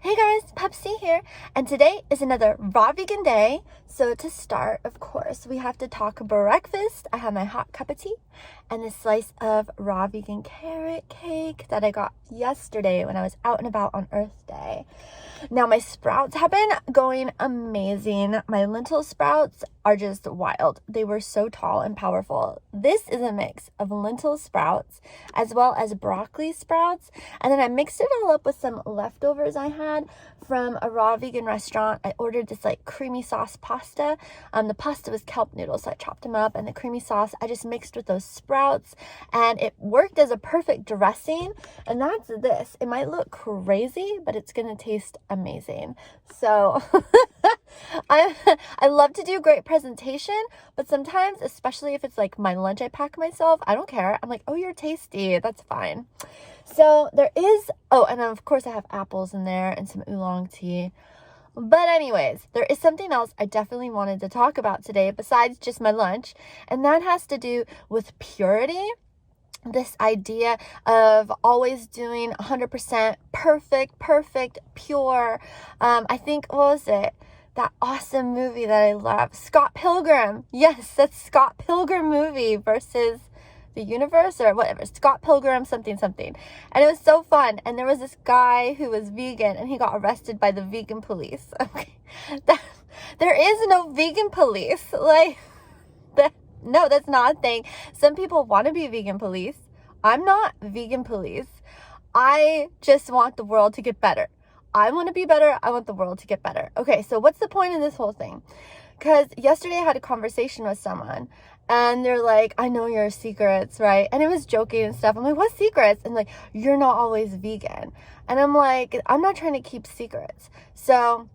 Hey guys, pupc here, and today is another raw vegan day. So to start, of course, we have to talk breakfast. I have my hot cup of tea and a slice of raw vegan carrot cake that I got yesterday when I was out and about on Earth Day. Now my sprouts have been going amazing. My lentil sprouts are just wild. They were so tall and powerful. This is a mix of lentil sprouts as well as broccoli sprouts, and then I mixed it all up with some leftovers I had from a raw vegan restaurant. I ordered this like creamy sauce pasta. The pasta was kelp noodles, so I chopped them up, and the creamy sauce I just mixed with those sprouts, and it worked as a perfect dressing. And that's this. It might look crazy, but it's gonna taste amazing. So I love to do great presentation, but sometimes, especially if it's like my lunch I pack myself, I don't care. I'm like, oh, you're tasty. That's fine. So there is, oh, and of course I have apples in there and some oolong tea. But anyways, there is something else I definitely wanted to talk about today besides just my lunch, and that has to do with purity. This idea of always doing 100% perfect, pure. I think, what was it? That awesome movie that I love, Scott Pilgrim. Yes, that's Scott Pilgrim movie versus the universe or whatever. Scott Pilgrim something. And it was so fun. And there was this guy who was vegan and he got arrested by the vegan police. Okay. There is no vegan police. No, that's not a thing. Some people want to be vegan police. I'm not vegan police. I just want the world to get better. I want to be better. I want the world to get better. Okay, so what's the point of this whole thing? Because yesterday I had a conversation with someone and they're like, I know your secrets, right? And it was joking and stuff. I'm like, what secrets? And like, you're not always vegan. And I'm like, I'm not trying to keep secrets. So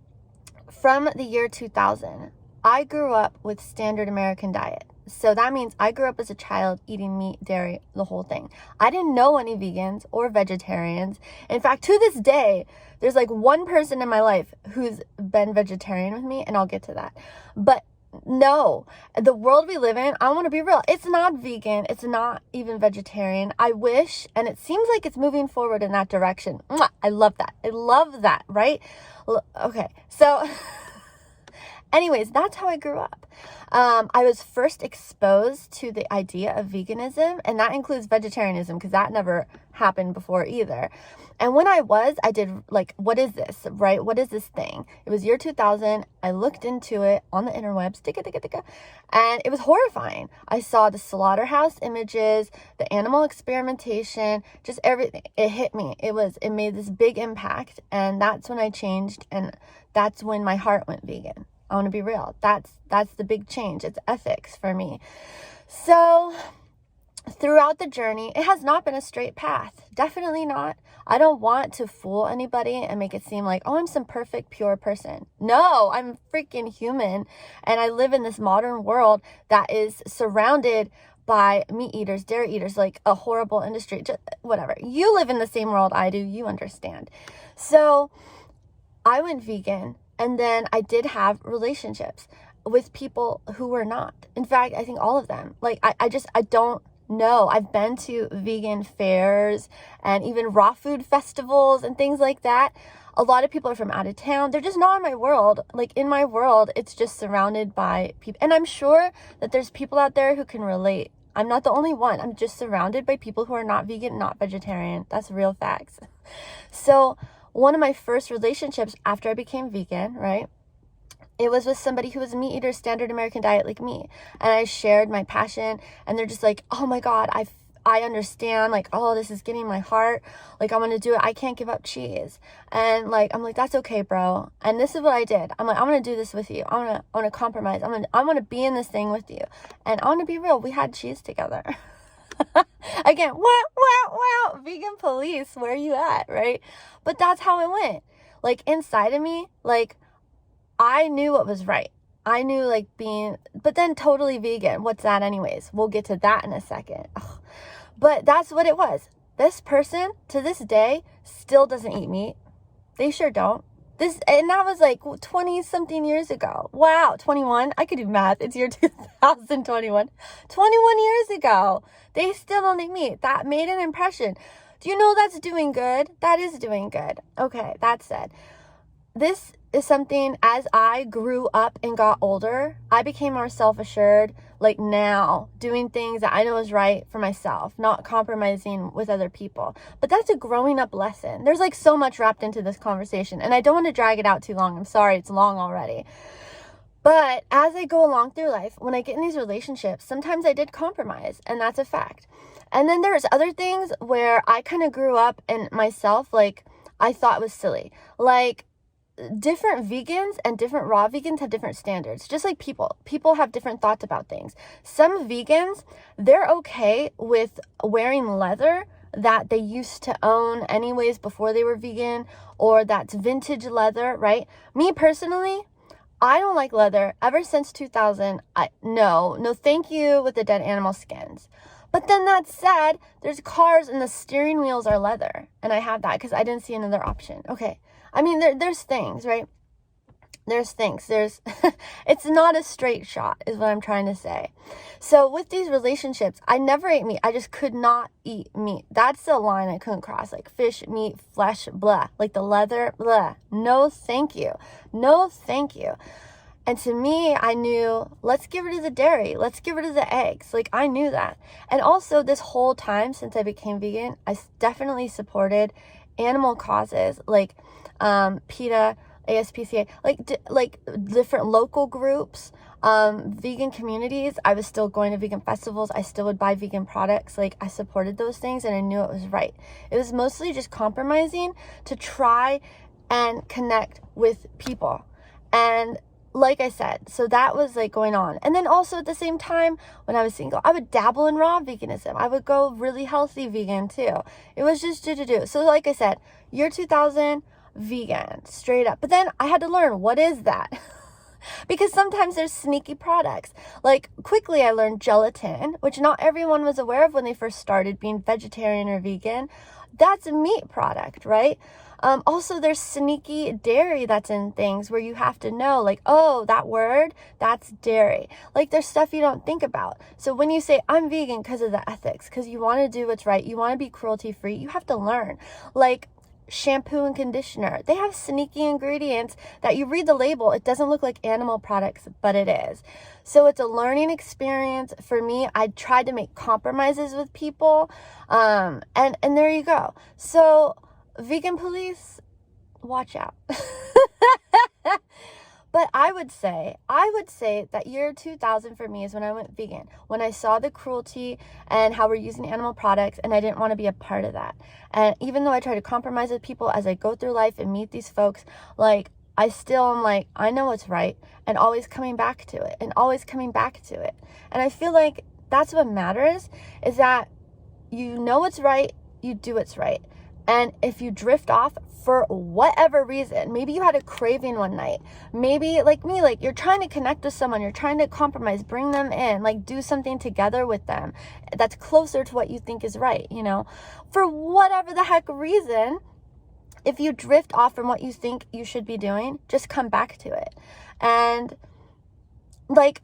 from the year 2000, I grew up with standard American diet. So that means I grew up as a child eating meat, dairy, the whole thing. I didn't know any vegans or vegetarians. In fact, to this day, there's like one person in my life who's been vegetarian with me, and I'll get to that. But no, the world we live in, I want to be real. It's not vegan. It's not even vegetarian. I wish, and it seems like it's moving forward in that direction. Mwah, I love that. I love that, right? Okay, so anyways, that's how I grew up. I was first exposed to the idea of veganism, and that includes vegetarianism because that never happened before either. And when I did like, what is this, right? What is this thing? It was year 2000. I looked into it on the interwebs, and it was horrifying. I saw the slaughterhouse images, the animal experimentation, just everything. It hit me. It made this big impact, and that's when I changed, and that's when my heart went vegan. I want to be real. That's the big change. It's ethics for me. So throughout the journey, it has not been a straight path. Definitely not. I don't want to fool anybody and make it seem like, oh, I'm some perfect, pure person. No, I'm freaking human. And I live in this modern world that is surrounded by meat eaters, dairy eaters, like a horrible industry, just whatever. You live in the same world I do. You understand. So I went vegan. And then I did have relationships with people who were not. In fact, I think all of them. Like, I don't know. I've been to vegan fairs and even raw food festivals and things like that. A lot of people are from out of town. They're just not in my world. Like, in my world, it's just surrounded by people. And I'm sure that there's people out there who can relate. I'm not the only one. I'm just surrounded by people who are not vegan, not vegetarian. That's real facts. So one of my first relationships after I became vegan, right? It was with somebody who was a meat eater, standard American diet like me. And I shared my passion, and they're just like, oh my God, I understand. Like, oh, this is getting my heart. Like, I'm going to do it. I can't give up cheese. And like, I'm like, that's okay, bro. And this is what I did. I'm like, I'm going to do this with you. I want to compromise. I'm going to be in this thing with you. And I want to be real. We had cheese together. Again, wow, vegan police, where are you at, right? But that's how it went. Like, inside of me, like, I knew what was right. I knew, like, but then totally vegan. What's that anyways? We'll get to that in a second. Ugh. But that's what it was. This person, to this day, still doesn't eat meat. They sure don't. And that was like 20 something years ago. Wow, 21. I could do math. It's year 2021. 21 years ago. They still don't eat meat. That made an impression. Do you know that's doing good? That is doing good. Okay, that said, this is something, as I grew up and got older, I became more self-assured, like now, doing things that I know is right for myself, not compromising with other people. But that's a growing up lesson. There's like so much wrapped into this conversation, and I don't want to drag it out too long. I'm sorry, it's long already. But as I go along through life, when I get in these relationships, sometimes I did compromise, and that's a fact. And then there's other things where I kind of grew up and myself, like, I thought was silly. Like, different vegans and different raw vegans have different standards, just like people have different thoughts about things. Some vegans, they're okay with wearing leather that they used to own anyways before they were vegan, or that's vintage leather, right? Me personally, I don't like leather. Ever since 2000, no thank you with the dead animal skins. But then that said, there's cars and the steering wheels are leather, and I have that because I didn't see another option. Okay, I mean, there's things, right? There's things. It's not a straight shot is what I'm trying to say. So with these relationships, I never ate meat. I just could not eat meat. That's the line I couldn't cross. Like fish, meat, flesh, blah. Like the leather, blah. No, thank you. No, thank you. And to me, I knew, let's get rid of the dairy. Let's get rid of the eggs. Like, I knew that. And also, this whole time since I became vegan, I definitely supported animal causes like PETA, ASPCA, like different local groups, vegan communities. I was still going to vegan festivals. I still would buy vegan products. Like, I supported those things, and I knew it was right. It was mostly just compromising to try and connect with people. And like I said, so that was like going on. And then also at the same time, when I was single, I would dabble in raw veganism. I would go really healthy vegan too. It was just do. So like I said, year 2000, vegan, straight up. But then I had to learn, what is that? Because sometimes there's sneaky products. Like, quickly I learned gelatin, which not everyone was aware of when they first started being vegetarian or vegan. That's a meat product, right? Also, there's sneaky dairy that's in things where you have to know, like, oh, that word, that's dairy. Like, there's stuff you don't think about. So when you say, I'm vegan because of the ethics, because you want to do what's right, you want to be cruelty-free, you have to learn. Like, shampoo and conditioner, they have sneaky ingredients that you read the label, it doesn't look like animal products, but it is. So it's a learning experience for me. I tried to make compromises with people, and there you go. So vegan police, watch out. But I would say that year 2000 for me is when I went vegan, when I saw the cruelty and how we're using animal products, and I didn't want to be a part of that. And even though I try to compromise with people as I go through life and meet these folks, like, I still am like, I know what's right, and always coming back to it, and always coming back to it. And I feel like that's what matters, is that you know what's right, you do what's right. And if you drift off for whatever reason, maybe you had a craving one night, maybe like me, like you're trying to connect with someone, you're trying to compromise, bring them in, like do something together with them that's closer to what you think is right, you know, for whatever the heck reason, if you drift off from what you think you should be doing, just come back to it. And like,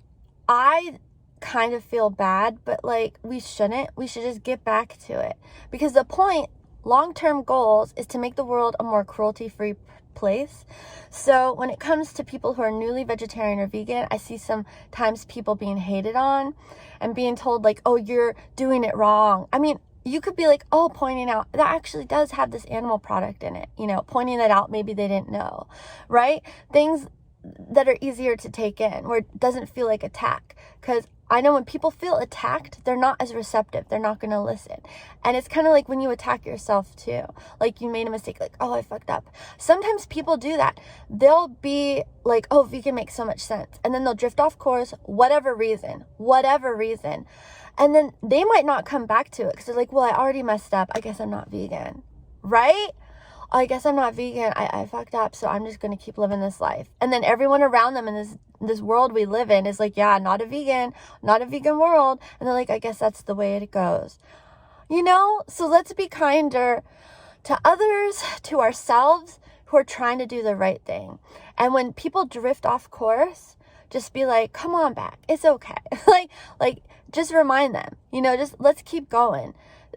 I kind of feel bad, but like, we should just get back to it, because the point, long-term goals, is to make the world a more cruelty-free place. So when it comes to people who are newly vegetarian or vegan, I see sometimes people being hated on and being told like, oh, you're doing it wrong. I mean, you could be like, oh, pointing out that actually does have this animal product in it, you know, pointing that out, maybe they didn't know, right? Things that are easier to take in, where it doesn't feel like attack. Because I know when people feel attacked, they're not as receptive. They're not going to listen. And it's kind of like when you attack yourself too. Like, you made a mistake, like, oh, I fucked up. Sometimes people do that. They'll be like, oh, vegan makes so much sense. And then they'll drift off course, whatever reason. And then they might not come back to it because they're like, well, I already messed up. I guess I'm not vegan, right? I guess I'm not vegan. I fucked up, so I'm just going to keep living this life. And then everyone around them in this world we live in is like, yeah, not a vegan world. And they're like, I guess that's the way it goes. You know? So let's be kinder to others, to ourselves, who are trying to do the right thing. And when people drift off course, just be like, come on back. It's okay. like, just remind them, you know, just let's keep going.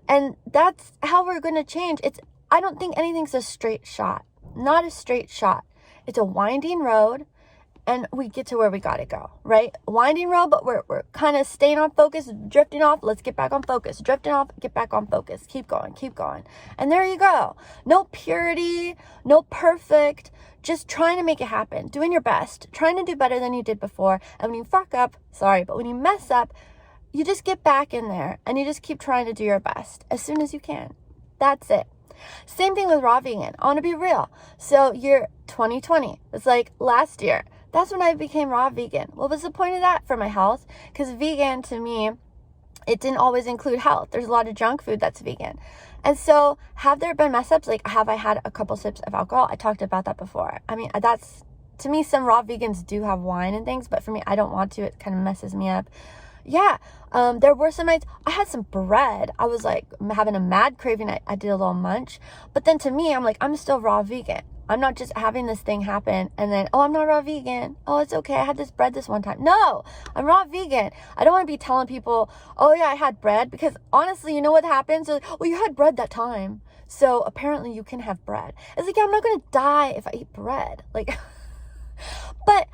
And that's how we're going to change. I don't think anything's a straight shot. Not a straight shot. It's a winding road, and we get to where we got to go, right? Winding road, but we're kind of staying on focus, drifting off. Let's get back on focus. Drifting off, get back on focus. Keep going, keep going. And there you go. No purity, no perfect, just trying to make it happen, doing your best, trying to do better than you did before. And when you fuck up, sorry, but when you mess up, you just get back in there and you just keep trying to do your best as soon as you can. That's it. Same thing with raw vegan. I want to be real. So year 2020, it's like last year. That's when I became raw vegan. What was the point of that? For my health? Because vegan to me, it didn't always include health. There's a lot of junk food that's vegan. And so have there been mess ups? Like, have I had a couple sips of alcohol? I talked about that before. I mean, that's, to me, some raw vegans do have wine and things, but for me, I don't want to. It kind of messes me up. Yeah, there were some nights I had some bread. I was like having a mad craving. I did a little munch. But then to me, I'm like, I'm still raw vegan. I'm not just having this thing happen and then, oh, I'm not raw vegan. Oh, it's okay. I had this bread this one time. No, I'm raw vegan. I don't want to be telling people, oh yeah, I had bread, because honestly, you know what happens? They're like, well, you had bread that time, so apparently you can have bread. It's like, yeah, I'm not going to die if I eat bread. Like, but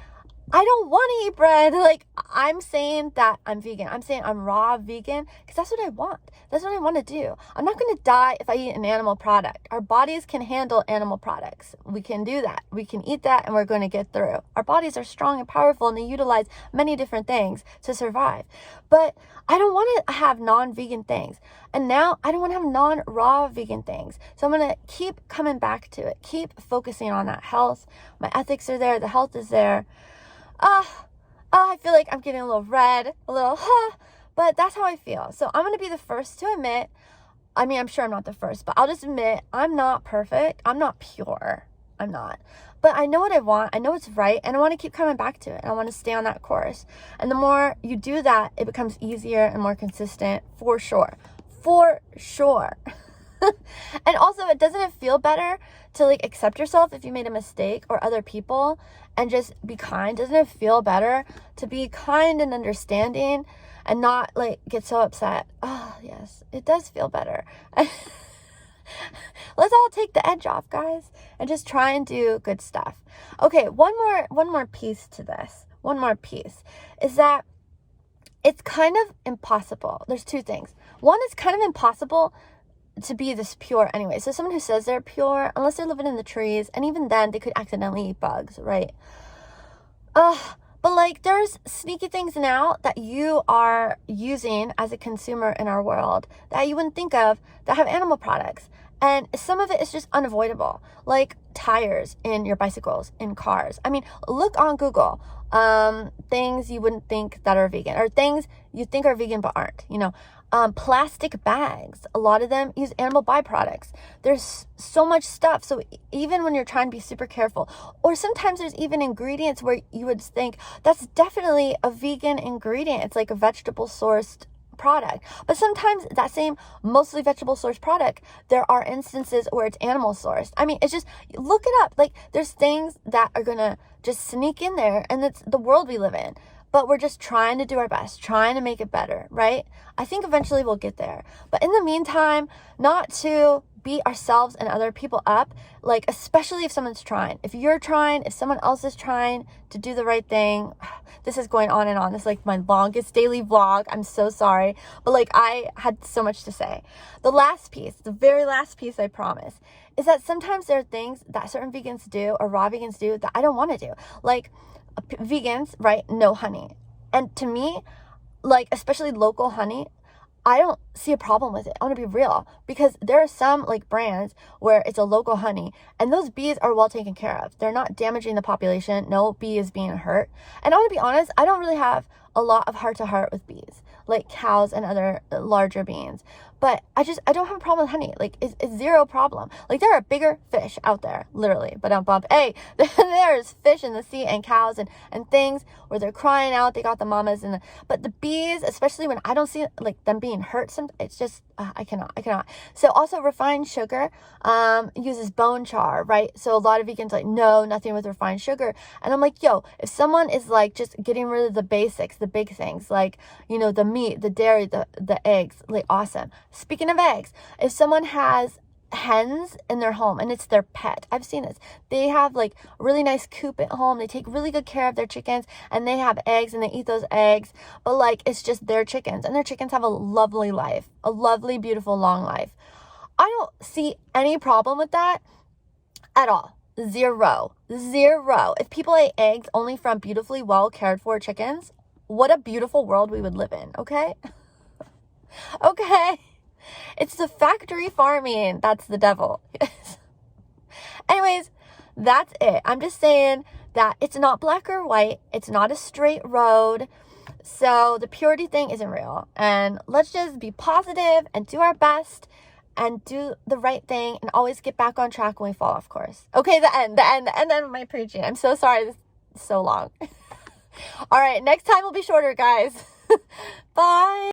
I don't want to eat bread. Like, I'm saying that I'm vegan. I'm saying I'm raw vegan because that's what I want. That's what I want to do. I'm not going to die if I eat an animal product. Our bodies can handle animal products. We can do that. We can eat that and we're going to get through. Our bodies are strong and powerful and they utilize many different things to survive. But I don't want to have non-vegan things. And now I don't want to have non-raw vegan things. So I'm going to keep coming back to it. Keep focusing on that health. My ethics are there. The health is there. I feel like I'm getting a little red, but that's how I feel. So I'm going to be the first to admit, I mean, I'm sure I'm not the first, but I'll just admit I'm not perfect. I'm not pure. I'm not. But I know what I want. I know it's right. And I want to keep coming back to it. And I want to stay on that course. And the more you do that, it becomes easier and more consistent, for sure. For sure. And also, doesn't it feel better to like accept yourself if you made a mistake, or other people, and just be kind? Doesn't it feel better to be kind and understanding and not like get so upset? Oh yes, it does feel better. Let's all take the edge off, guys, and just try and do good stuff. Okay, one more piece to this. One more piece is that it's kind of impossible. There's two things. One, is kind of impossible to be this pure anyway. So someone who says they're pure, unless they're living in the trees, and even then they could accidentally eat bugs, right? But like, there's sneaky things now that you are using as a consumer in our world that you wouldn't think of, that have animal products. And some of it is just unavoidable, like tires in your bicycles, in cars. I mean, look on Google, things you wouldn't think that are vegan, or things you think are vegan but aren't, you know. Plastic bags, a lot of them use animal byproducts. There's so much stuff. So even when you're trying to be super careful, or sometimes there's even ingredients where you would think that's definitely a vegan ingredient. It's like a vegetable sourced product. But sometimes that same mostly vegetable sourced product, there are instances where it's animal sourced. I mean, it's just, look it up. Like, there's things that are going to just sneak in there, and it's the world we live in. But we're just trying to do our best, trying to make it better, right? I think eventually we'll get there. But in the meantime, not to beat ourselves and other people up, like, especially if someone's trying. If you're trying, if someone else is trying to do the right thing, this is going on and on. This is like my longest daily vlog. I'm so sorry. But like, I had so much to say. The last piece, the very last piece, I promise, is that sometimes there are things that certain vegans do, or raw vegans do, that I don't want to do. Like, vegans, right? No honey. And to me, like, especially local honey, I don't see a problem with it. I want to be real, because there are some like brands where it's a local honey and those bees are well taken care of. They're not damaging the population. No bee is being hurt. And I want to be honest, I don't really have a lot of heart to heart with bees, like cows and other larger beings. But I don't have a problem with honey. Like, it's zero problem. Like, there are bigger fish out there, literally. But hey, there's fish in the sea, and cows and things where they're crying out. They got the mamas but the bees, especially when I don't see like them being hurt sometimes. chickens. It's just, I cannot. So also refined sugar uses bone char, right? So a lot of vegans are like, no, nothing with refined sugar. And I'm like, yo, if someone is like just getting rid of the basics, the big things, like, you know, the meat, the dairy, the eggs, like, awesome. Speaking of eggs, if someone has hens in their home and it's their pet, I've seen this, they have like a really nice coop at home, they take really good care of their chickens, and they have eggs and they eat those eggs, but like it's just their chickens, and their chickens have a lovely life, a lovely, beautiful, long life. I don't see any problem with that at all. Zero. If people ate eggs only from beautifully well cared for chickens, what a beautiful world we would live in. Okay. It's the factory farming that's the devil. Anyways, that's it. I'm just saying that it's not black or white. It's not a straight road. So the purity thing isn't real. And let's just be positive and do our best and do the right thing and always get back on track when we fall off course. Okay, the end of my preaching. I'm so sorry this is so long. All right, next time will be shorter, guys. Bye.